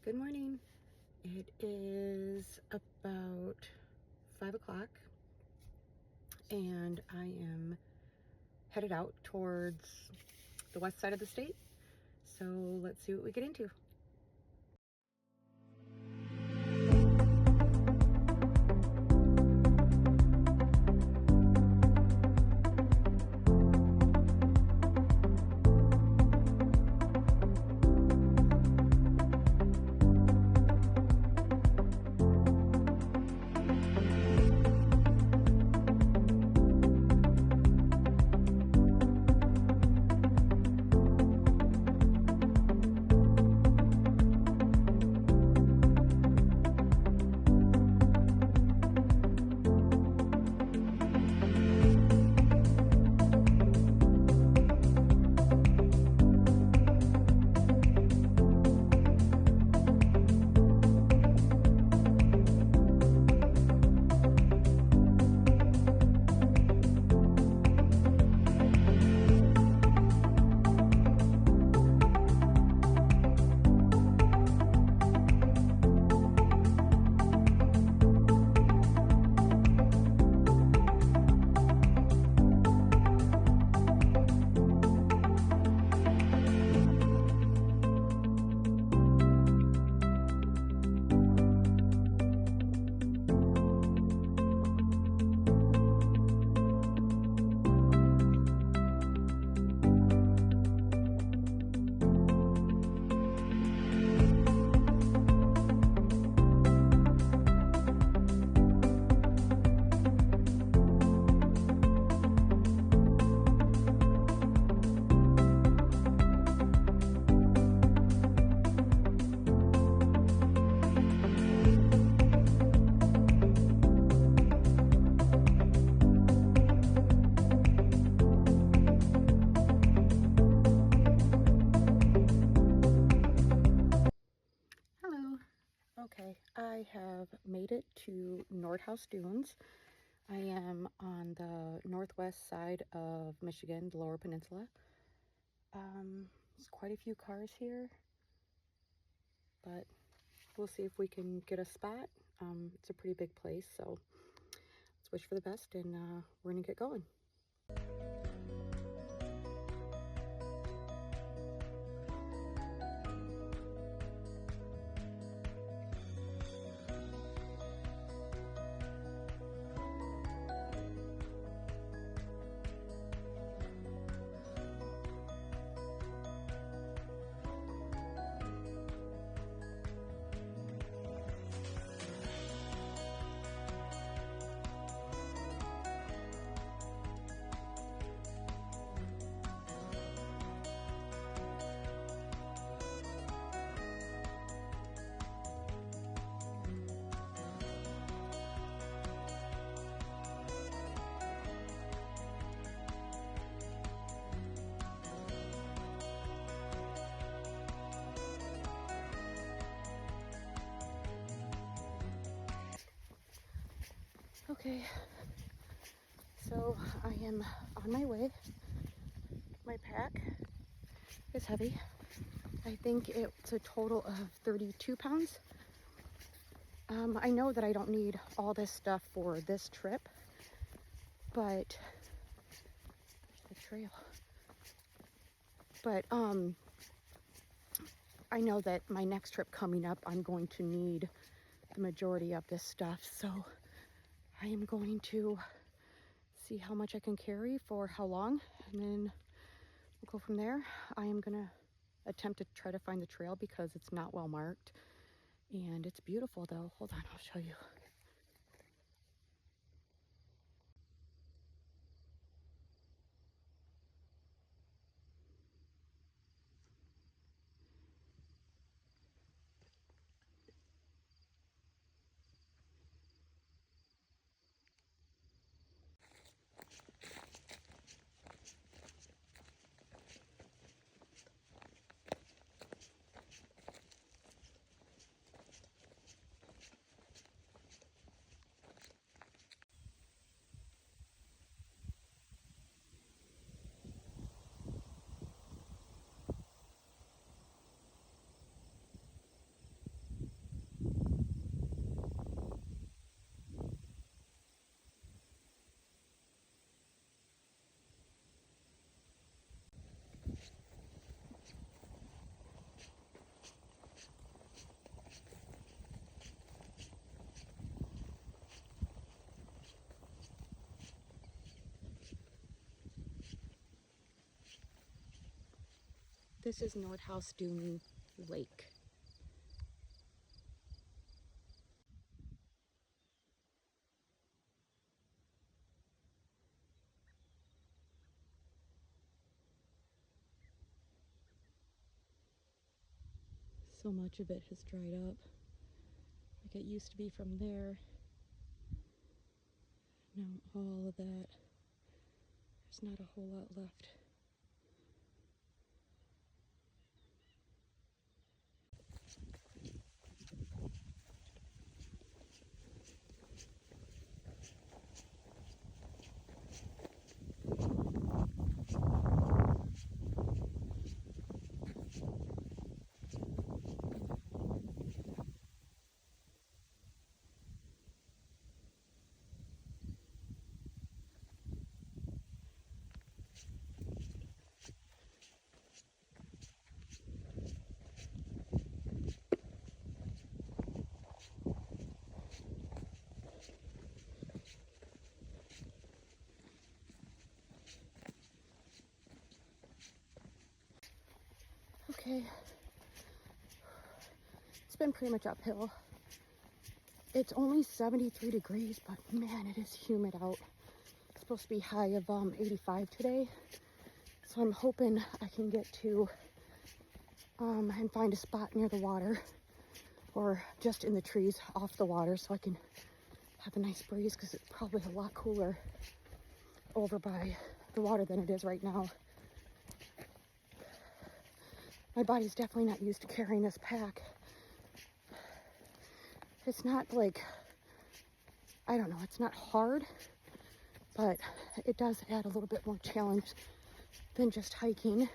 Good morning. It is about 5 o'clock and I am headed out towards the west side of the state. So let's see what we get into. Hello. Okay, I have made it to Nordhouse Dunes. I am on the northwest side of Michigan, the Lower Peninsula. There's quite a few cars here, but we'll see if we can get a spot. It's a pretty big place, so let's wish for the best and we're gonna get going. Okay, so I am on my way. My pack is heavy. I think it's a total of 32 pounds. I know that I don't need all this stuff for this trip, but the trail. But I know that my next trip coming up, I'm going to need the majority of this stuff. So I am going to see how much I can carry for how long, and then we'll go from there. I am gonna attempt to try to find the trail because it's not well marked, and it's beautiful though. Hold on, I'll show you. This is Nordhouse Dune Lake. So much of it has dried up. Like it used to be from there. Now all of that, there's not a whole lot left. Okay, it's been pretty much uphill. It's only 73 degrees, but man, it is humid out. It's supposed to be high of 85 today. So I'm hoping I can get to and find a spot near the water or just in the trees off the water so I can have a nice breeze, because it's probably a lot cooler over by the water than it is right now. My body's definitely not used to carrying this pack. It's not like, I don't know, it's not hard, but it does add a little bit more challenge than just hiking.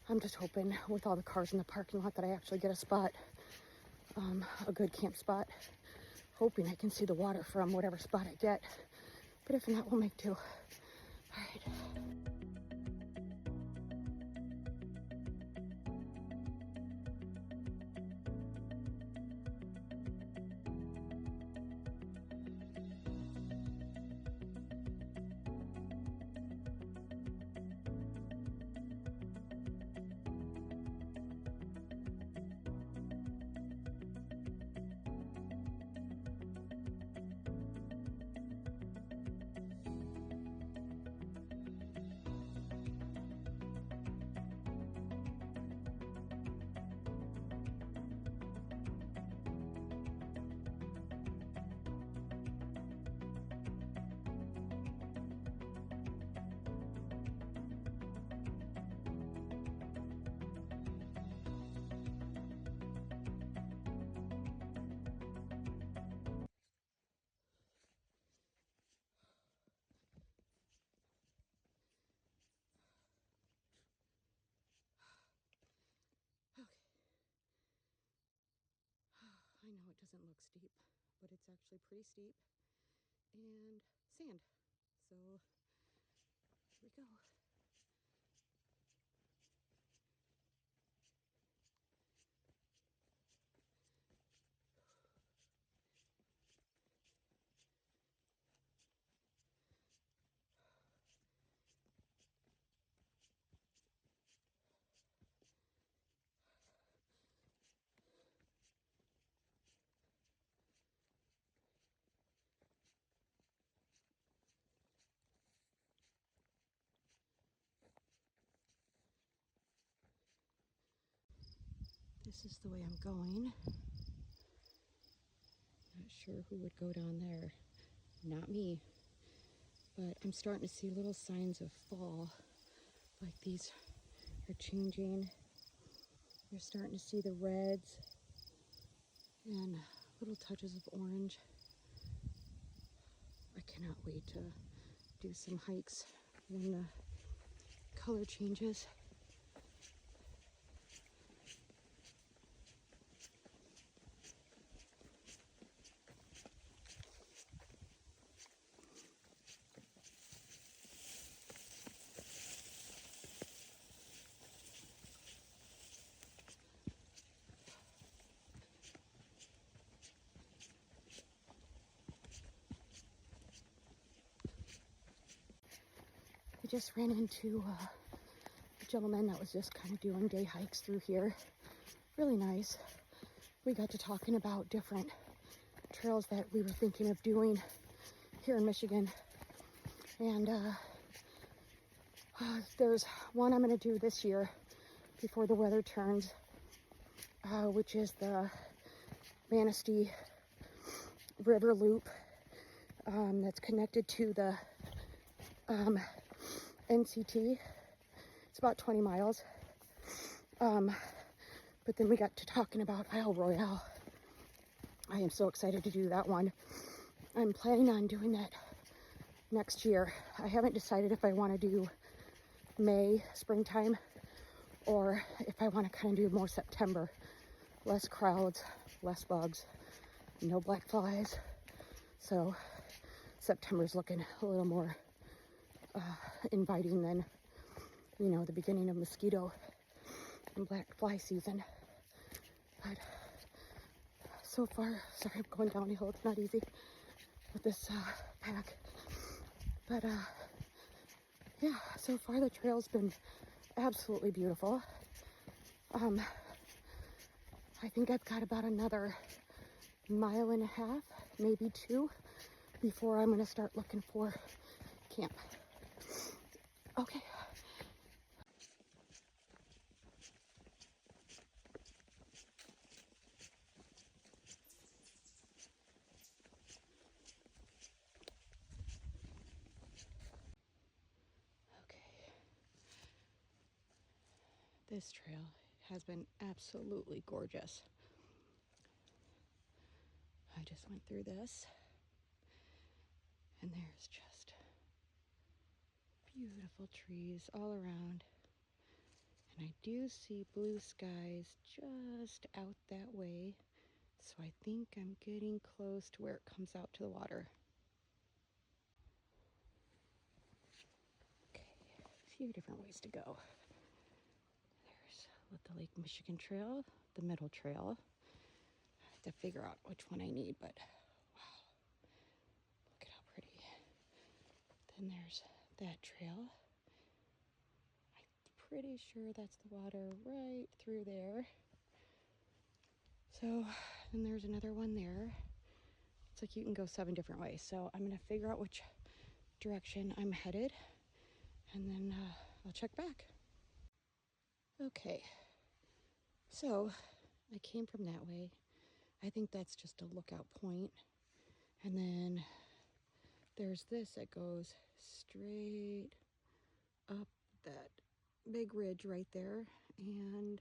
I'm just hoping with all the cars in the parking lot that I actually get a spot, a good camp spot. Hoping I can see the water from whatever spot I get. But if not, we'll make do. All right. Okay. I know it doesn't look steep, but it's actually pretty steep and sand. So here we go. This is the way I'm going. Not sure who would go down there. Not me. But I'm starting to see little signs of fall. Like these are changing. You're starting to see the reds and little touches of orange. I cannot wait to do some hikes when the color changes. just ran into a gentleman that was just kind of doing day hikes through here. Really nice. We got to talking about different trails that we were thinking of doing here in Michigan. And there's one I'm going to do this year before the weather turns, which is the Manistee River Loop that's connected to the NCT. It's about 20 miles. But then we got to talking about Isle Royale. I am so excited to do that one. I'm planning on doing that next year. I haven't decided if I want to do May, springtime, or if I want to kind of do more September. Less crowds, less bugs, no black flies. So September's looking a little more inviting than, you know, the beginning of mosquito and black fly season. But so far, sorry, I'm going downhill. It's not easy with this pack. But yeah, so far the trail's been absolutely beautiful. I think I've got about another 1.5 miles, maybe 2, before I'm gonna start looking for camp. Okay. This trail has been absolutely gorgeous. I just went through this, and there's just beautiful trees all around. And I do see blue skies just out that way, so I think I'm getting close to where it comes out to the water. Okay, a few different ways to go. There's the Lake Michigan Trail, the middle trail. I have to figure out which one I need, but wow, look at how pretty. Then there's that trail. I'm pretty sure that's the water right through there. So then there's another one there. It's like you can go 7 different ways. So I'm gonna figure out which direction I'm headed, and then I'll check back. Okay, so I came from that way. I think that's just a lookout point. And then there's this that goes straight up that big ridge right there. And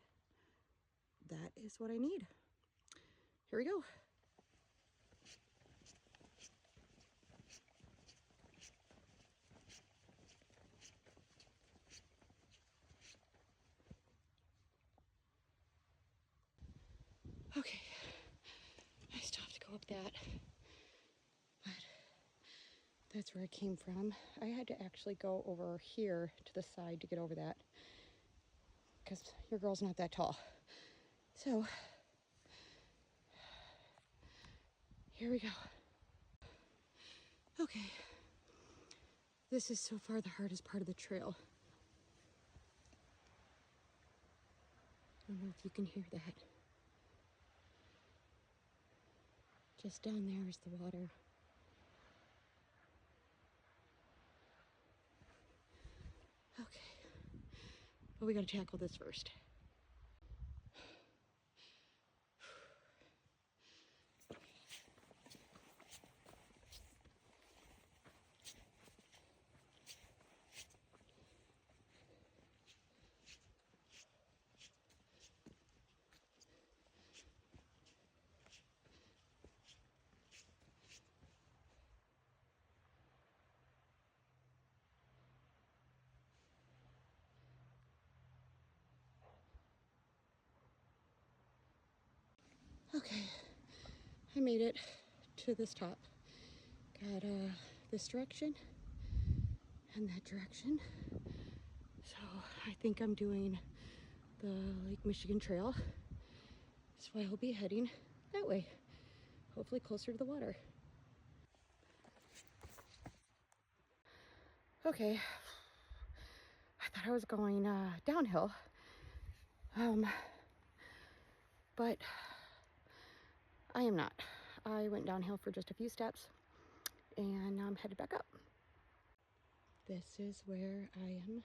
that is what I need. Here we go. Okay, I still have to go up that, but that's where I came from. I had to actually go over here to the side to get over that, because your girl's not that tall. So here we go. Okay, this is so far the hardest part of the trail. I don't know if you can hear that. Just down there is the water. Okay, but we gotta tackle this first. Okay, I made it to this top. Got this direction and that direction. So I think I'm doing the Lake Michigan Trail. So I'll be heading that way, hopefully closer to the water. Okay, thought I was going downhill, but I am not. I went downhill for just a few steps and I'm headed back up. This is where I am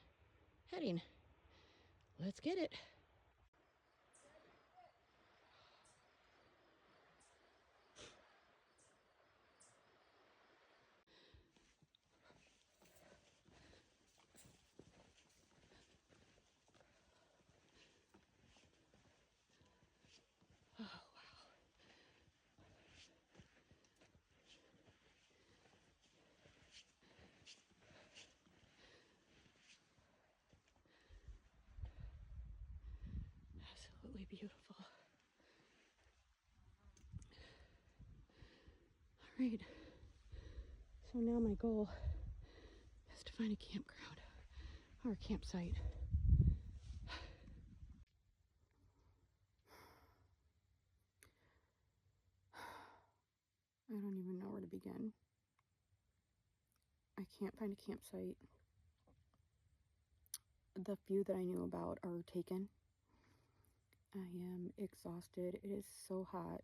heading. Let's get it. Oh, wow. Absolutely beautiful. All right. So now my goal is to find a campground or a campsite. I don't even know where to begin. I can't find a campsite. The few that I knew about are taken. I am exhausted. It is so hot.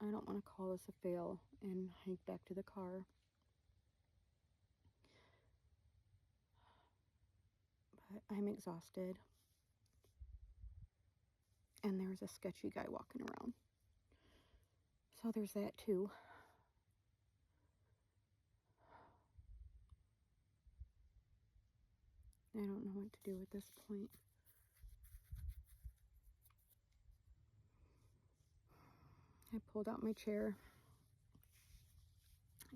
I don't want to call this a fail and hike back to the car. But I'm exhausted. And there's a sketchy guy walking around. So there's that too. I don't know what to do at this point. I pulled out my chair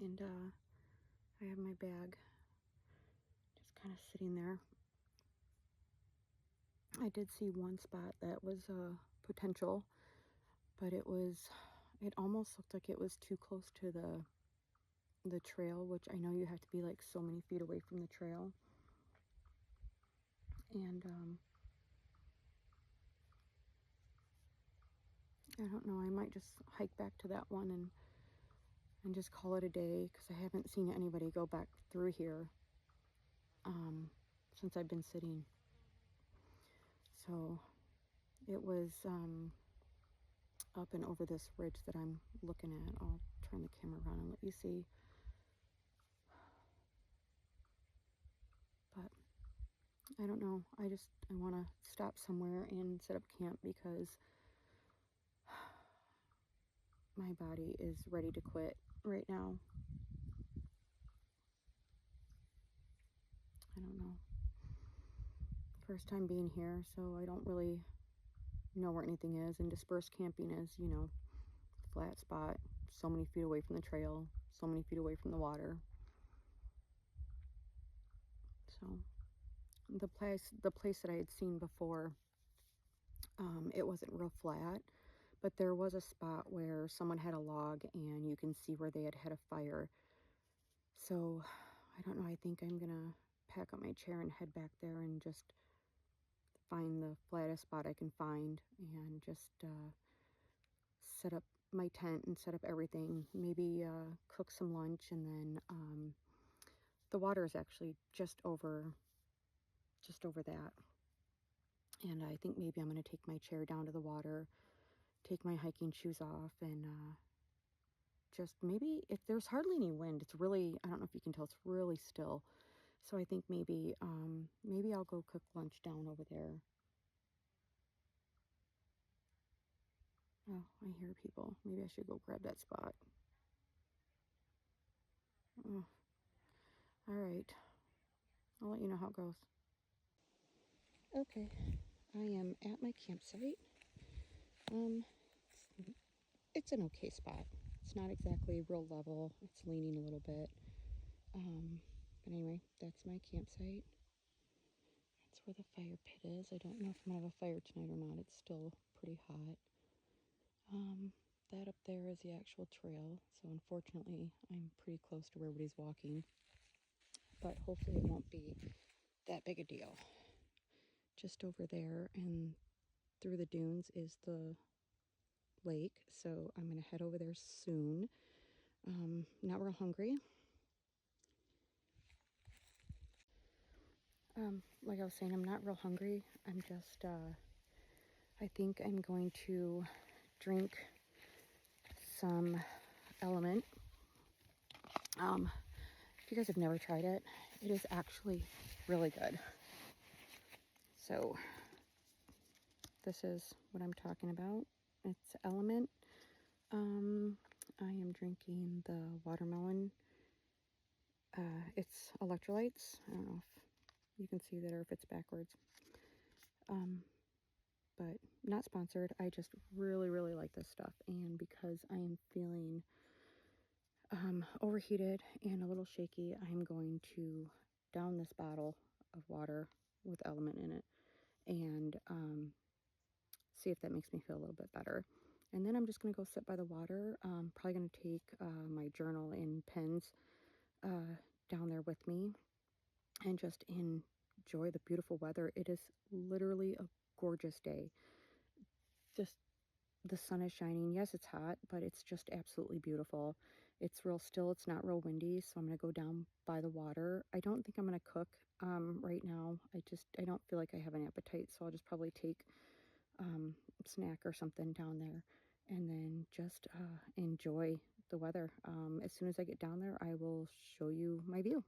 and I have my bag just kind of sitting there. I did see one spot that was potential, but it almost looked like it was too close to the trail, which I know you have to be like so many feet away from the trail. And I don't know, I might just hike back to that one and just call it a day, because I haven't seen anybody go back through here since I've been sitting. So it was up and over this ridge that I'm looking at. I'll turn the camera around and let you see. But I don't know. I want to stop somewhere and set up camp because my body is ready to quit right now. I don't know. First time being here, so I don't really know where anything is. And dispersed camping is, you know, flat spot, so many feet away from the trail, so many feet away from the water. So the place that I had seen before, it wasn't real flat, but there was a spot where someone had a log and you can see where they had had a fire. So I don't know, I think I'm gonna pack up my chair and head back there and just find the flattest spot I can find and just set up my tent and set up everything, maybe cook some lunch. And then the water is actually just over that, and I think maybe I'm going to take my chair down to the water, take my hiking shoes off, and just maybe, if there's hardly any wind, it's really, I don't know if you can tell, it's really still. So I think maybe I'll go cook lunch down over there. Oh, I hear people. Maybe I should go grab that spot. Oh, all right. I'll let you know how it goes. Okay, I am at my campsite. It's an okay spot. It's not exactly real level. It's leaning a little bit. But anyway, that's my campsite. That's where the fire pit is. I don't know if I'm gonna have a fire tonight or not. It's still pretty hot. That up there is the actual trail. So unfortunately, I'm pretty close to where everybody's walking. But hopefully it won't be that big a deal. Just over there and through the dunes is the lake. So I'm gonna head over there soon. Not real hungry. Like I was saying, I'm not real hungry. I'm just, I think I'm going to drink some Element. If you guys have never tried it, it is actually really good. So this is what I'm talking about. It's Element. I am drinking the watermelon. It's electrolytes. I don't know if you can see that or if it's backwards. But not sponsored. I just really, really like this stuff. And because I am feeling overheated and a little shaky, I'm going to down this bottle of water with Element in it and see if that makes me feel a little bit better. And then I'm just going to go sit by the water. Probably going to take my journal and pens down there with me and just enjoy the beautiful weather. It is literally a gorgeous day. Just the sun is shining. Yes, it's hot, but it's just absolutely beautiful. It's real still. It's not real windy, so I'm going to go down by the water. I don't think I'm going to cook right now. I don't feel like I have an appetite, so I'll just probably take snack or something down there and then just enjoy the weather. As soon as I get down there, I will show you my view.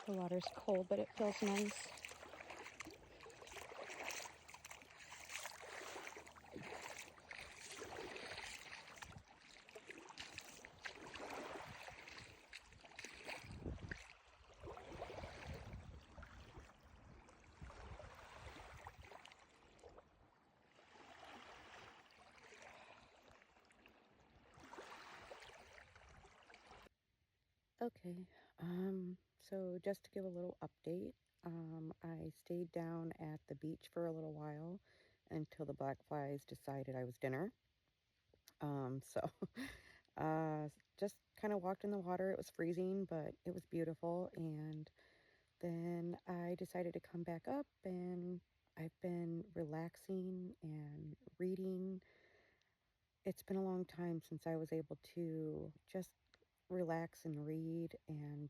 The water's cold, but it feels nice. Okay, so just to give a little update, I stayed down at the beach for a little while until the black flies decided I was dinner. So uh, just kind of walked in the water. It was freezing, but it was beautiful. And then I decided to come back up, and I've been relaxing and reading. It's been a long time since I was able to just relax and read and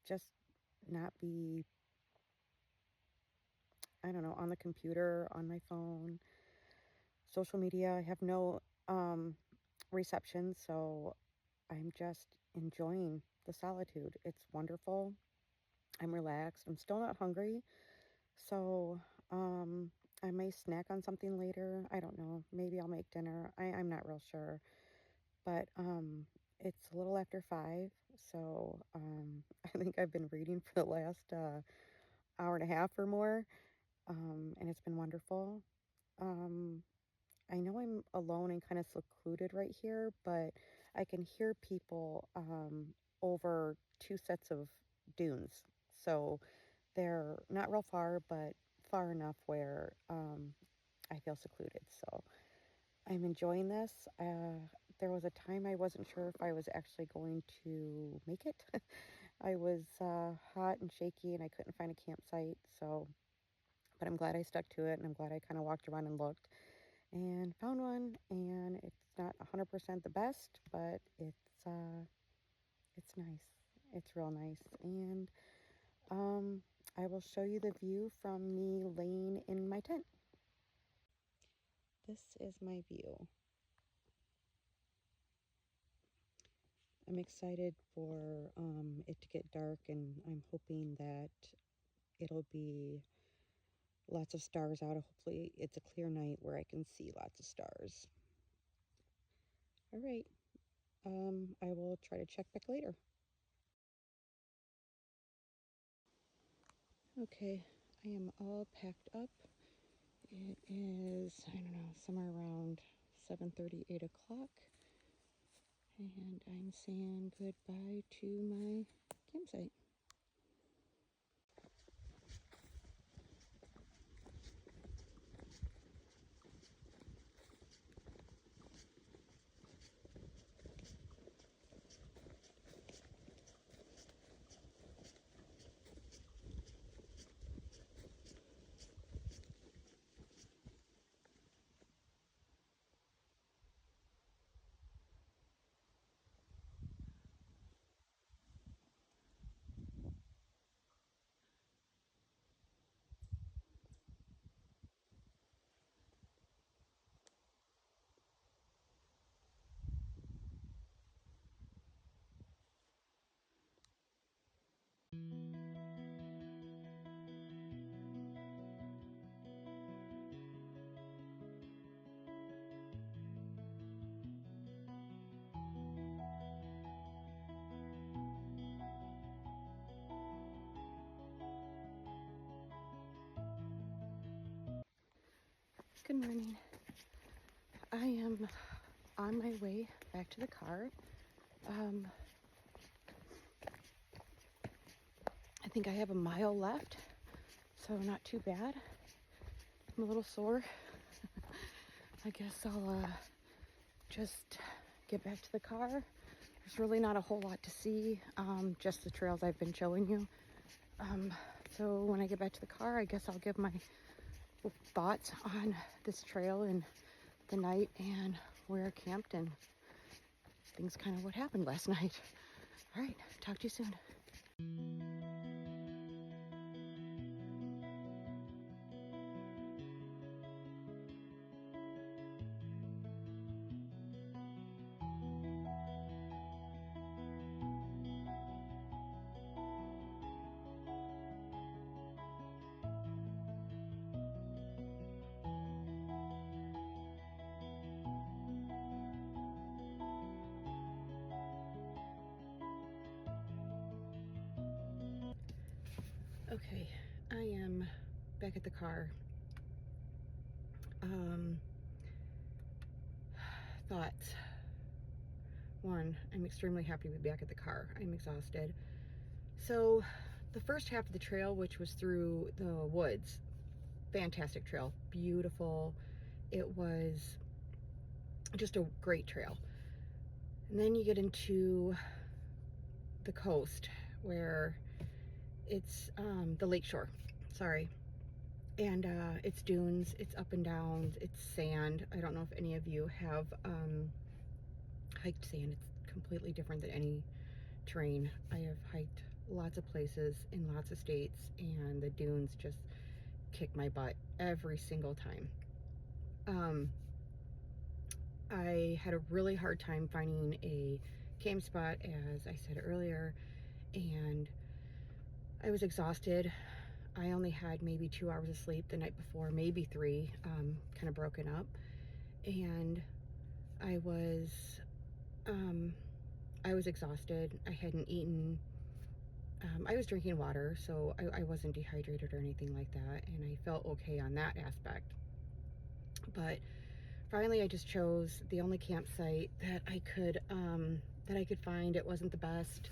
just not be, I don't know, on the computer, on my phone, social media. I have no reception, so I'm just enjoying the solitude. It's wonderful. I'm relaxed. I'm still not hungry, so I may snack on something later. I don't know. Maybe I'll make dinner. I'm not real sure, but it's a little after 5, so I think I've been reading for the last hour and a half or more. And it's been wonderful. Um, I know I'm alone and kind of secluded right here, but I can hear people over 2 sets of dunes. So they're not real far, but far enough where I feel secluded. So I'm enjoying this. There was a time I wasn't sure if I was actually going to make it. I was hot and shaky and I couldn't find a campsite. But I'm glad I stuck to it, and I'm glad I kind of walked around and looked and found one. And it's not 100% the best, but it's nice. It's real nice. And I will show you the view from me laying in my tent. This is my view. I'm excited for it to get dark, and I'm hoping that it'll be lots of stars out. Hopefully it's a clear night where I can see lots of stars. All right. I will try to check back later. Okay, I am all packed up. It is, I don't know, somewhere around 7:30, 8 o'clock. and I'm saying goodbye to my campsite. Good morning. I am on my way back to the car. I think I have a mile left, so not too bad. I'm a little sore. I guess I'll just get back to the car. There's really not a whole lot to see, just the trails I've been showing you. So when I get back to the car, I guess I'll give my thoughts on this trail and the night and where I camped and things, kind of what happened last night. All right, talk to you soon. Okay, I am back at the car. Thoughts. One, I'm extremely happy to be back at the car. I'm exhausted. So the first half of the trail, which was through the woods, fantastic trail, beautiful. It was just a great trail. And then you get into the coast where it's the lakeshore, sorry. And it's dunes, it's up and down, it's sand. I don't know if any of you have hiked sand. It's completely different than any terrain. I have hiked lots of places in lots of states, and the dunes just kick my butt every single time. I had a really hard time finding a camp spot, as I said earlier, and I was exhausted. I only had maybe 2 hours of sleep the night before, maybe 3, kind of broken up, and I was exhausted. I hadn't eaten. I was drinking water, so I wasn't dehydrated or anything like that, and I felt okay on that aspect. But finally, I just chose the only campsite that I could find. It wasn't the best.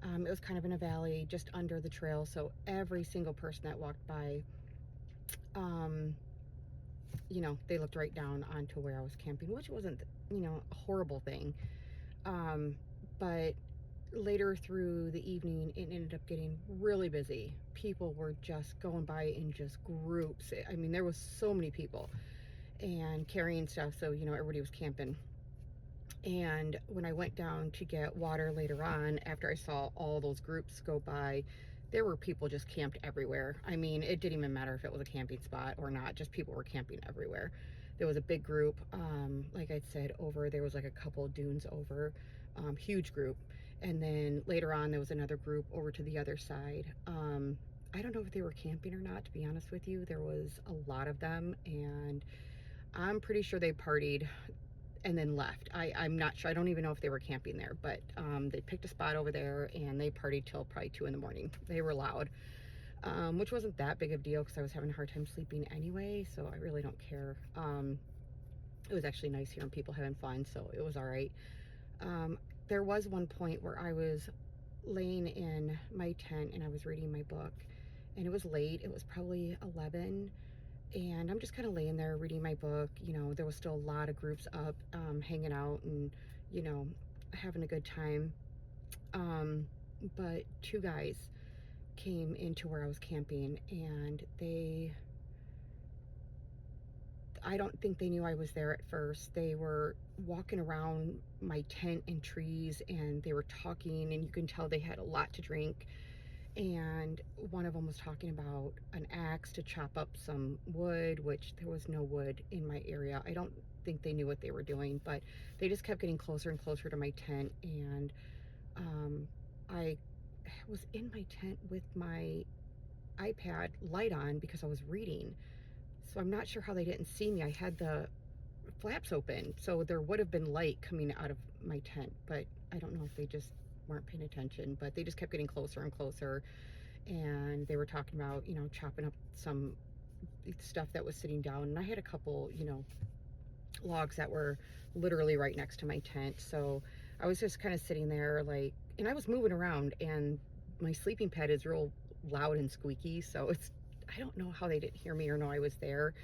It was kind of in a valley just under the trail, so every single person that walked by, they looked right down onto where I was camping, which wasn't, a horrible thing. But later through the evening, it ended up getting really busy. People were just going by in just groups. I mean, there was so many people and carrying stuff, so, everybody was camping. And when I went down to get water later on, after I saw all those groups go by, there were people just camped everywhere. I mean, it didn't even matter if it was a camping spot or not, just people were camping everywhere. There was a big group, like I said, there was like a couple dunes over, huge group. And then later on, there was another group over to the other side. I don't know if they were camping or not, to be honest with you. There was a lot of them, and I'm pretty sure they partied and then left. I'm not sure. I don't even know if they were camping there, but they picked a spot over there and they partied till probably 2 in the morning. They were loud, which wasn't that big of a deal because I was having a hard time sleeping anyway, so I really don't care. It was actually nice hearing people having fun, so it was all right. There was one point where I was laying in my tent and I was reading my book, and it was late. It was probably 11, and I'm just kind of laying there reading my book. You know, there was still a lot of groups up, hanging out and, you know, having a good time. But two guys came into where I was camping, and I don't think they knew I was there at first. They were walking around my tent and trees, and they were talking, and you can tell they had a lot to drink. And one of them was talking about an axe to chop up some wood, which there was no wood in my area. I don't think they knew what they were doing, but they just kept getting closer and closer to my tent. And I was in my tent with my iPad light on because I was reading. So I'm not sure how they didn't see me. I had the flaps open, so there would have been light coming out of my tent, but I don't know if they just weren't paying attention. But they just kept getting closer and closer, and they were talking about, you know, chopping up some stuff that was sitting down. And I had a couple, you know, logs that were literally right next to my tent. So I was just kind of sitting there, like, and I was moving around, and my sleeping pad is real loud and squeaky, so I don't know how they didn't hear me or know I was there.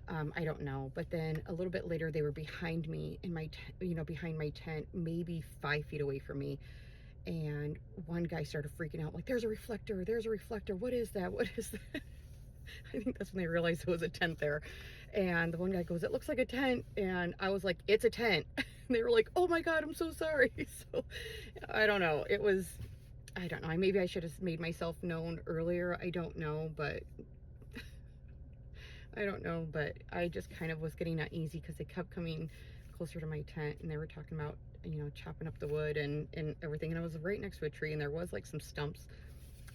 I don't know. But then a little bit later, they were behind me in my, you know, behind my tent, maybe 5 feet away from me. And one guy started freaking out, like, there's a reflector, there's a reflector. What is that? What is that? I think that's when they realized it was a tent there. And the one guy goes, it looks like a tent. And I was like, it's a tent. And they were like, oh my God, I'm so sorry. So I don't know. I don't know. Maybe I should have made myself known earlier. I don't know, but I just kind of was getting uneasy because they kept coming closer to my tent, and they were talking about, you know, chopping up the wood and everything. And I was right next to a tree, and there was like some stumps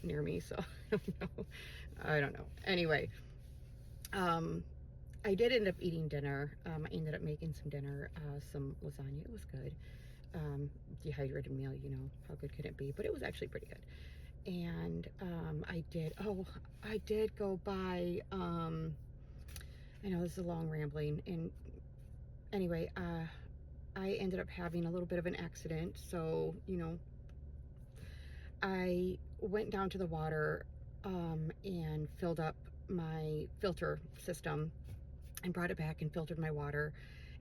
near me. So I don't know. Anyway, I did end up eating dinner. I ended up making some dinner, some lasagna. It was good. Dehydrated meal, you know, how good could it be? But it was actually pretty good. And I did go by, I know this is a long rambling, and anyway, I ended up having a little bit of an accident. So, you know, I went down to the water, and filled up my filter system and brought it back and filtered my water.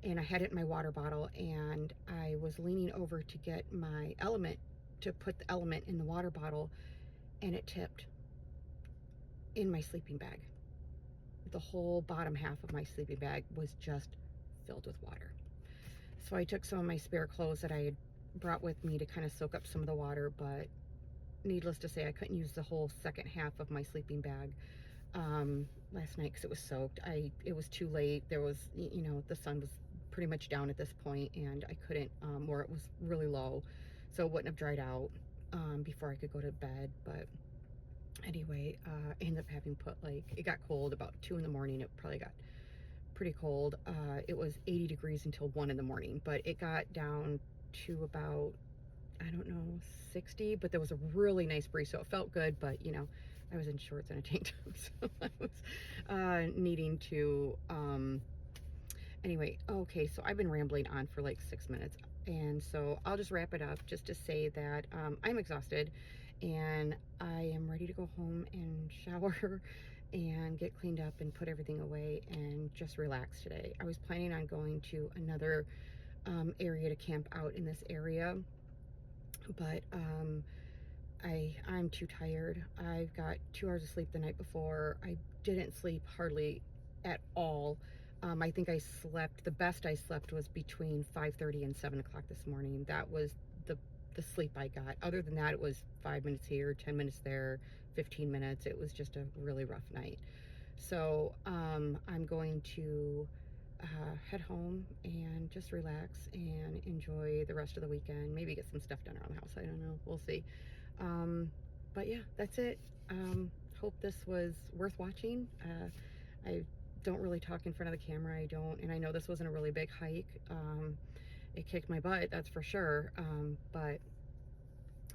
And I had it in my water bottle, and I was leaning over to get my element, to put the element in the water bottle, and it tipped in my sleeping bag. The whole bottom half of my sleeping bag was just filled with water. So I took some of my spare clothes that I had brought with me to kind of soak up some of the water, but needless to say, I couldn't use the whole second half of my sleeping bag last night because it was soaked. It was too late. There was, you know, the sun was pretty much down at this point, and I couldn't, or it was really low, so it wouldn't have dried out before I could go to bed. But anyway, I ended up having put, like, it got cold about 2 in the morning. It probably got pretty cold. It was 80 degrees until 1 in the morning, but it got down to about, I don't know, 60, but there was a really nice breeze, so it felt good. But, you know, I was in shorts and a tank top, so I was needing to, anyway, okay, so I've been rambling on for like 6 minutes, and so I'll just wrap it up just to say that I'm exhausted, and I am ready to go home and shower and get cleaned up and put everything away and just relax today. I was planning on going to another area to camp out in this area, but I'm too tired. I've got 2 hours of sleep the night before. I didn't sleep hardly at all. I think I slept, the best I slept was between 5:30 and 7 o'clock this morning. That was the sleep I got. Other than that, it was 5 minutes here, 10 minutes there, 15 minutes. It was just a really rough night. So I'm going to head home and just relax and enjoy the rest of the weekend. Maybe get some stuff done around the house. I don't know. We'll see. But yeah, that's it. Hope this was worth watching. I don't really talk in front of the camera. I don't, and I know this wasn't a really big hike. It kicked my butt, that's for sure. But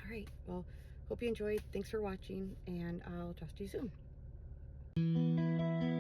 all right, well, hope you enjoyed. Thanks for watching, and I'll talk to you soon.